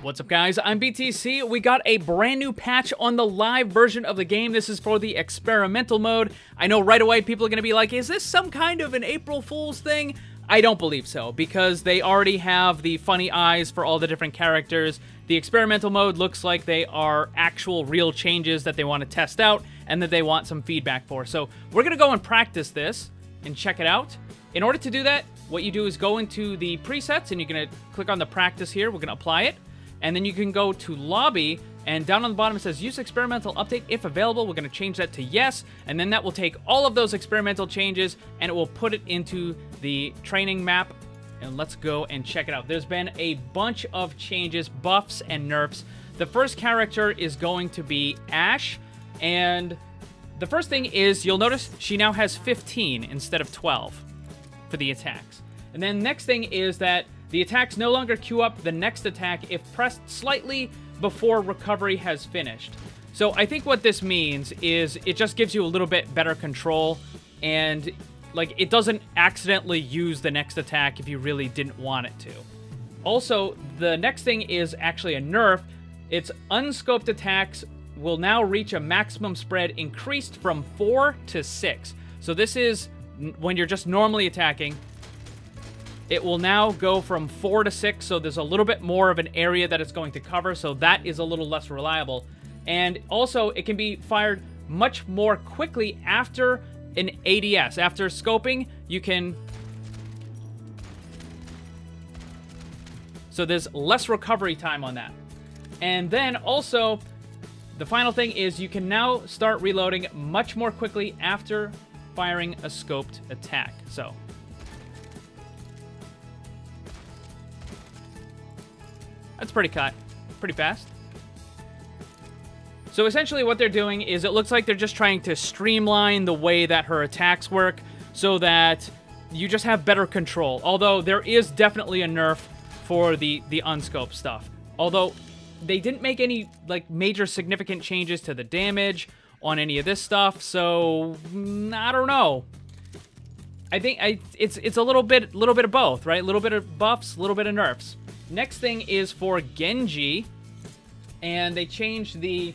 What's up, guys? I'm BTC. We got a brand new patch on the live version of the game. This is for the experimental mode. I know right away people are going to be like, is this some kind of an April Fool's thing? I don't believe so, because they already have the funny eyes for all the different characters. The experimental mode looks like they are actual real changes that they want to test out and that they want some feedback for. So we're going to go and practice this and check it out. In order to do that, what you do is go into the presets and you're going to click on the practice here. We're going to apply it. And then you can go to lobby, and down on the bottom it says use experimental update if available. We're going to change that to yes, and then that will take all of those experimental changes and it will put it into the training map. And let's go and check it out. There's been a bunch of changes, buffs and nerfs. The first character is going to be Ashe, and the first thing is you'll notice she now has 15 instead of 12 for the attacks. And then next thing is that the attacks no longer queue up the next attack if pressed slightly before recovery has finished. So I think what this means is it just gives you a little bit better control, and like it doesn't accidentally use the next attack if you really didn't want it to. Also, the next thing is actually a nerf. Its unscoped attacks will now reach a maximum spread increased from 4 to 6. So this is when you're just normally attacking. It will now go from 4 to 6, so there's a little bit more of an area that it's going to cover, so that is a little less reliable. And also, it can be fired much more quickly after an ADS. After scoping, you can... So there's less recovery time on that. And then also, the final thing is you can now start reloading much more quickly after firing a scoped attack. So... that's pretty fast. So essentially what they're doing is it looks like they're just trying to streamline the way that her attacks work so that you just have better control. Although there is definitely a nerf for the unscoped stuff. Although they didn't make any like major significant changes to the damage on any of this stuff, so I don't know. I think it's a little bit of both, right? A little bit of buffs, a little bit of nerfs. Next thing is for Genji, and they changed the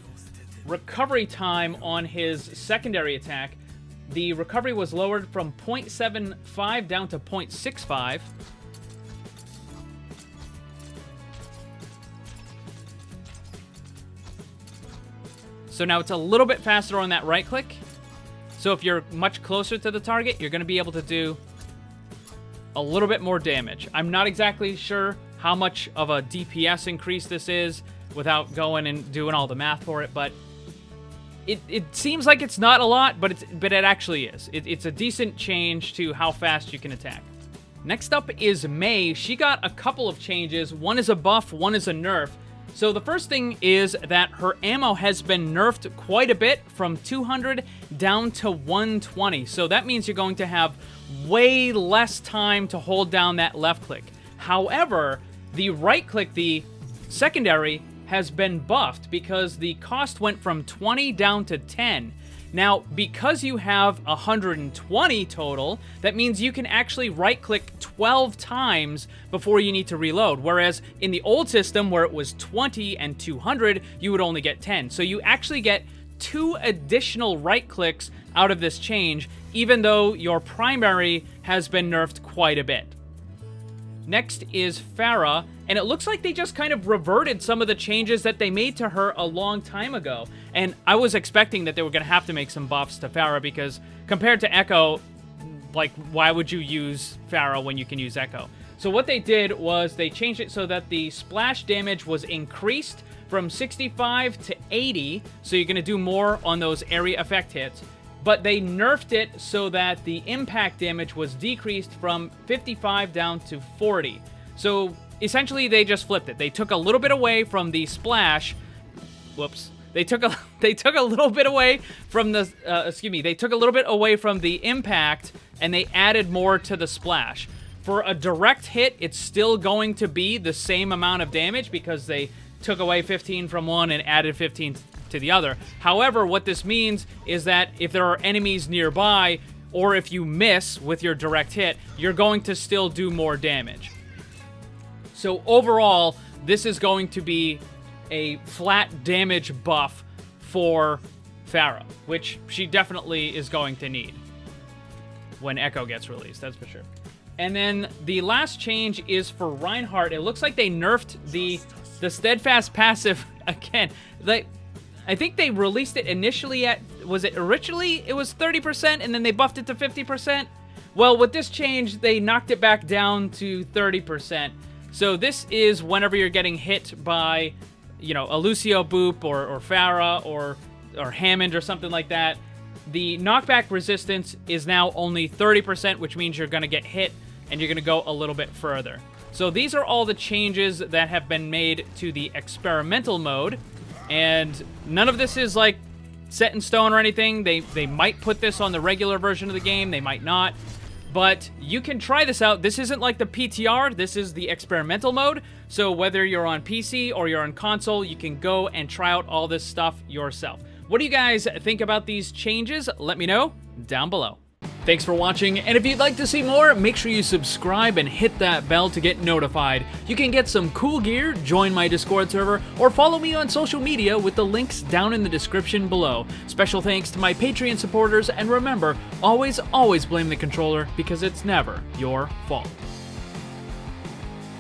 recovery time on his secondary attack. The recovery was lowered from 0.75 down to 0.65. So now it's a little bit faster on that right click. So if you're much closer to the target, you're going to be able to do a little bit more damage. I'm not exactly sure how much of a DPS increase this is without going and doing all the math for it, but it seems like it's not a lot, but it actually is. It's a decent change to how fast you can attack. Next up is Mei. She got a couple of changes. One is a buff, one is a nerf. So the first thing is that her ammo has been nerfed quite a bit from 200 down to 120. So that means you're going to have way less time to hold down that left click. However, the right click, the secondary, has been buffed because the cost went from 20 down to 10. Now, because you have 120 total, that means you can actually right-click 12 times before you need to reload, whereas in the old system where it was 20 and 200, you would only get 10. So you actually get 2 additional right-clicks out of this change, even though your primary has been nerfed quite a bit. Next is Pharah, and it looks like they just kind of reverted some of the changes that they made to her a long time ago. And I was expecting that they were going to have to make some buffs to Pharah because compared to Echo, like, why would you use Pharah when you can use Echo? So what they did was they changed it so that the splash damage was increased from 65 to 80, so you're going to do more on those area effect hits. But they nerfed it so that the impact damage was decreased from 55 down to 40. So essentially they just flipped it. They took a little bit away from the splash. Whoops. They took a little bit away from the they took a little bit away from the impact and they added more to the splash. For a direct hit, it's still going to be the same amount of damage because they took away 15 from one and added 15 to the other. However, what this means is that if there are enemies nearby, or if you miss with your direct hit, you're going to still do more damage. So overall, this is going to be a flat damage buff for Pharah, which she definitely is going to need when Echo gets released, that's for sure. And then the last change is for Reinhardt. It looks like they nerfed the steadfast passive again. I think they released it initially at, was it originally it was 30% and then they buffed it to 50%? Well, with this change, they knocked it back down to 30%. So this is whenever you're getting hit by, you know, a Lucio Boop or Pharah or Hammond or something like that. The knockback resistance is now only 30%, which means you're going to get hit and you're going to go a little bit further. So these are all the changes that have been made to the experimental mode, and none of this is like set in stone or anything. They might put this on the regular version of the game, they might not, but you can try this out. This isn't like the PTR, this is the experimental mode, so whether you're on PC or you're on console, you can go and try out all this stuff yourself. What do you guys think about these changes? Let me know down below. Thanks for watching, and if you'd like to see more, make sure you subscribe and hit that bell to get notified. You can get some cool gear, join my Discord server, or follow me on social media with the links down in the description below. Special thanks to my Patreon supporters, and remember, always blame the controller because it's never your fault.